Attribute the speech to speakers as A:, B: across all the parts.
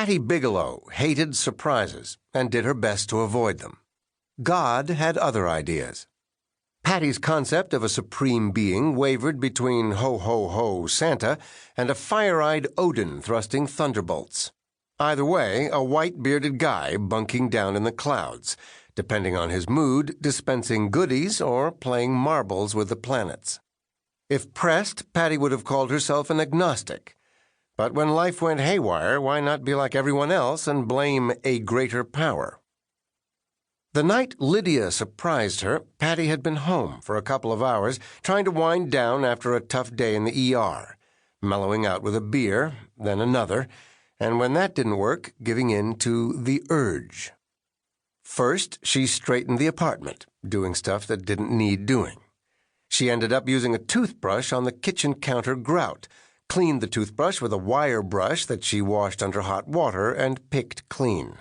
A: Patty Bigelow hated surprises and did her best to avoid them. God had other ideas. Patty's concept of a supreme being wavered between ho-ho-ho Santa and a fire-eyed Odin thrusting thunderbolts. Either way, a white-bearded guy bunking down in the clouds, depending on his mood, dispensing goodies or playing marbles with the planets. If pressed, Patty would have called herself an agnostic. But when life went haywire, why not be like everyone else and blame a greater power? The night Lydia surprised her, Patty had been home for a couple of hours, trying to wind down after a tough day in the ER, mellowing out with a beer, then another, and when that didn't work, giving in to the urge. First, she straightened the apartment, doing stuff that didn't need doing. She ended up using a toothbrush on the kitchen counter grout, cleaned the toothbrush with a wire brush that she washed under hot water and picked clean.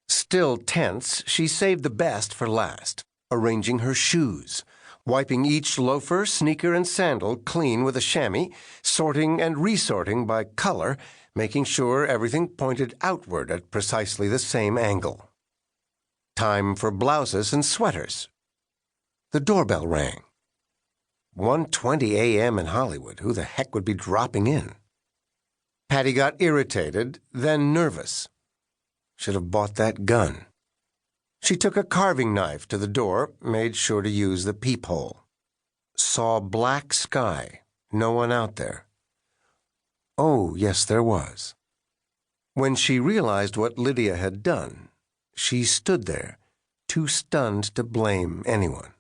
A: Still tense, she saved the best for last, arranging her shoes, wiping each loafer, sneaker, and sandal clean with a chamois, sorting and resorting by color, making sure everything pointed outward at precisely the same angle. Time for blouses and sweaters. The doorbell rang. 1:20 a.m. in Hollywood. Who the heck would be dropping in? Patty got irritated, then nervous. Should have bought that gun. She took a carving knife to the door, made sure to use the peephole. Saw black sky. No one out there. Oh, yes, there was. When she realized what Lydia had done, she stood there, too stunned to blame anyone.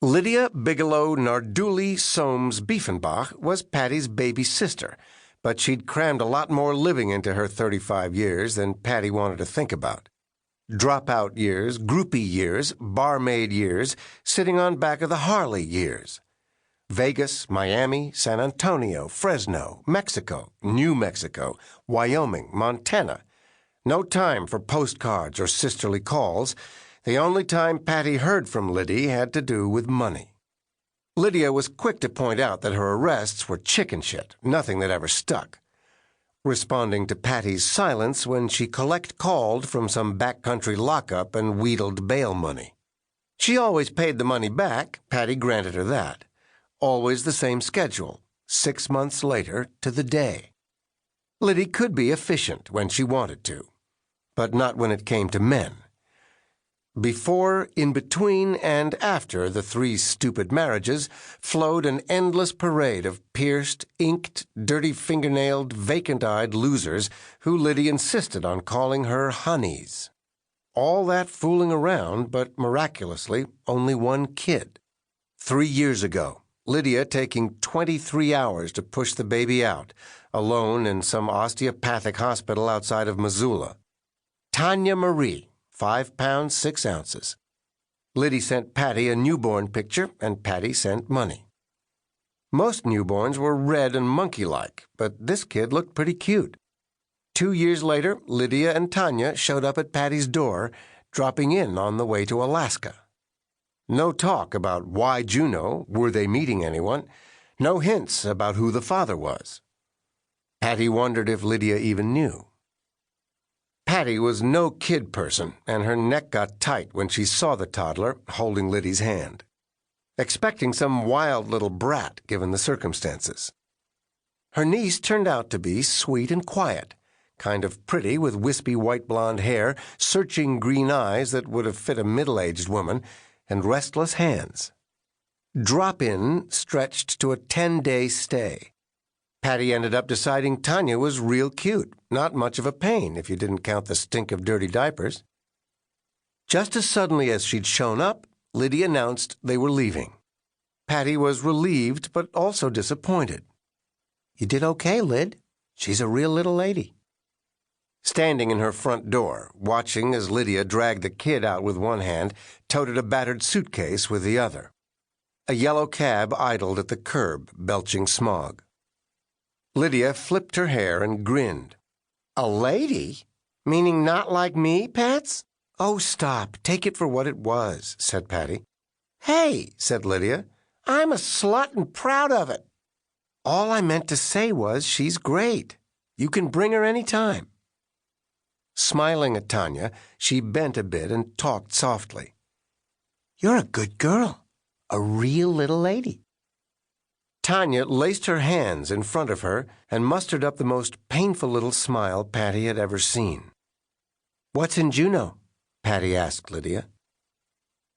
A: Lydia Bigelow Narduli Soames Biefenbach was Patty's baby sister, but she'd crammed a lot more living into her 35 years than Patty wanted to think about. Dropout years, groupie years, barmaid years, sitting on back of the Harley years. Vegas, Miami, San Antonio, Fresno, Mexico, New Mexico, Wyoming, Montana. No time for postcards or sisterly calls. The only time Patty heard from Liddy had to do with money. Lydia was quick to point out that her arrests were chicken shit, nothing that ever stuck. Responding to Patty's silence when she collect-called from some backcountry lockup and wheedled bail money. She always paid the money back, Patty granted her that. Always the same schedule, 6 months later to the day. Liddy could be efficient when she wanted to, but not when it came to men. Before, in between, and after the 3 stupid marriages flowed an endless parade of pierced, inked, dirty fingernailed, vacant-eyed losers who Liddy insisted on calling her honeys. All that fooling around, but miraculously only one kid. 3 years ago, Lydia taking 23 hours to push the baby out, alone in some osteopathic hospital outside of Missoula. Tanya Marie, 5 pounds 6 ounces. Liddy sent Patty a newborn picture, and Patty sent money. Most newborns were red and monkey-like, but this kid looked pretty cute. 2 years later, Lydia and Tanya showed up at Patty's door, dropping in on the way to Alaska. No talk about why Juneau, were they meeting anyone, no hints about who the father was. Patty wondered if Lydia even knew. Patty was no kid person, and her neck got tight when she saw the toddler holding Liddy's hand, expecting some wild little brat given the circumstances. Her niece turned out to be sweet and quiet, kind of pretty with wispy white blonde hair, searching green eyes that would have fit a middle-aged woman, and restless hands. Drop-in stretched to a 10-day stay. Patty ended up deciding Tanya was real cute, not much of a pain if you didn't count the stink of dirty diapers. Just as suddenly as she'd shown up, Liddy announced they were leaving. Patty was relieved but also disappointed. "You did okay, Lyd. She's a real little lady." Standing in her front door, watching as Lydia dragged the kid out with one hand, toted a battered suitcase with the other. A yellow cab idled at the curb, belching smog. Lydia flipped her hair and grinned. "A lady? Meaning not like me, Pats?" "Oh, stop. Take it for what it was," said Patty. "Hey," said Lydia, "I'm a slut and proud of it." "All I meant to say was she's great. You can bring her any time." Smiling at Tanya, she bent a bit and talked softly. "You're a good girl, a real little lady." Tanya laced her hands in front of her and mustered up the most painful little smile Patty had ever seen. "What's in Juneau?" Patty asked Lydia.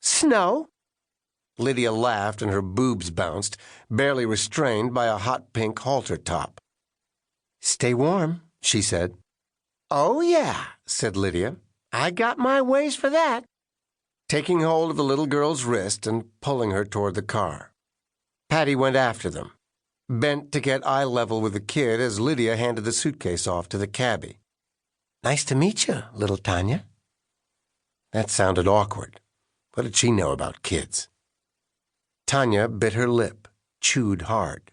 A: "Snow." Lydia laughed and her boobs bounced, barely restrained by a hot pink halter top. "Stay warm," she said. "Oh, yeah," said Lydia. "I got my ways for that," taking hold of the little girl's wrist and pulling her toward the car. Patty went after them, bent to get eye level with the kid as Lydia handed the suitcase off to the cabbie. "Nice to meet you, little Tanya." That sounded awkward. What did she know about kids? Tanya bit her lip, chewed hard.